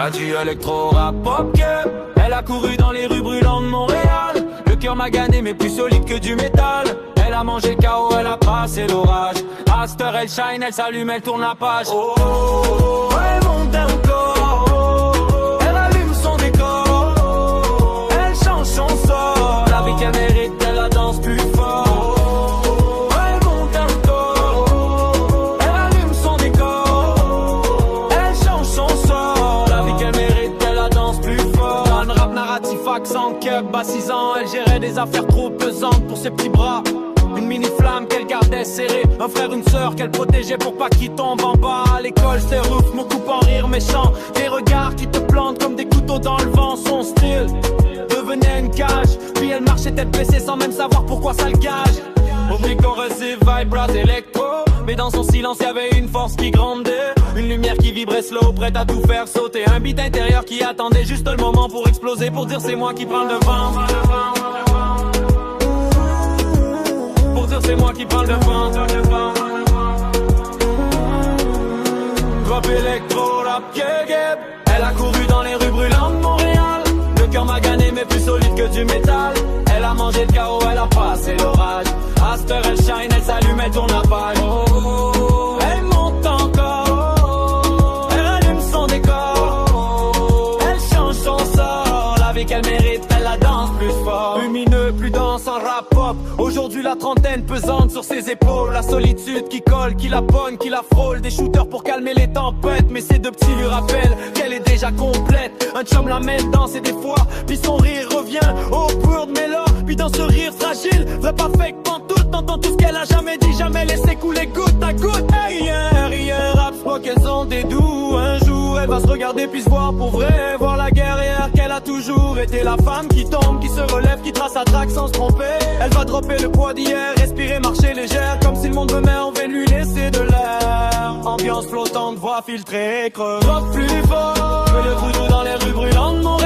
T'as dit électro, rap, pop, que elle a couru dans les rues brûlantes de Montréal. Le cœur m'a gagné mais plus solide que du métal. Elle a mangé le chaos, elle a passé l'orage. À cette heure elle shine, elle s'allume, elle tourne la page. Oh, oh, oh, elle monte encore. Elle allume son décor. Elle change son sort. La vie qu'elle mérite, elle la danse plus fort. Accent Cup, à 6 ans, elle gérait des affaires trop pesantes pour ses petits bras. Une mini-flamme qu'elle gardait serrée, un frère, une sœur qu'elle protégeait pour pas qu'il tombe en bas. À l'école, c'était rough, mon coupe en rire méchant. Des regards qui te plantent comme des couteaux dans le vent. Son style devenait une cage, puis elle marchait tête baissée sans même savoir pourquoi ça le gage. Oublie corrosive, vibrate électro. Mais dans son silence y'avait une force qui grondait. Une lumière qui vibrait slow, prête à tout faire sauter. Un beat intérieur qui attendait juste le moment pour exploser. Pour dire c'est moi qui prends le devant. Pour dire c'est moi qui prends le devant. Drop électro, rap, yeah. Elle a couru dans les rues brûlantes de Montréal. Le cœur m'a gagné mais plus solide que du métal. Elle a mangé le chaos, elle a passé l'orage. À cette heure elle shine, elle s'allume, elle tourne la page. Oh, oh, oh, elle monte encore. Elle allume son décor. Elle change son sort. La vie qu'elle mérite, elle la danse plus fort. Lumineux, plus dense en rap pop. Aujourd'hui la trentaine pesante sur ses épaules. La solitude qui colle, qui la pogne, qui la frôle. Des shooters pour calmer les tempêtes. Mais ces deux petits lui rappellent qu'elle est déjà complète. Un chum la met danser des fois. Puis son rire revient au pur de mélo. Puis dans ce rire fragile, vrai pas fake pantoute. T'entends tout ce qu'elle a jamais dit, jamais laissé couler goutte à goutte. Rien, rap, je crois qu'elles ont des doux. Un jour elle va se regarder puis se voir pour vrai. Voir la guerrière qu'elle a toujours été. La femme qui tombe, qui se relève, qui trace sa traque sans se tromper. Elle va dropper le poids d'hier, respirer, marcher légère. Comme si le monde me met, on veut lui laisser de l'air. Ambiance flottante, voix filtrée, creux. Rock plus fort, que le voodoo dans les rues brûlantes de Montréal.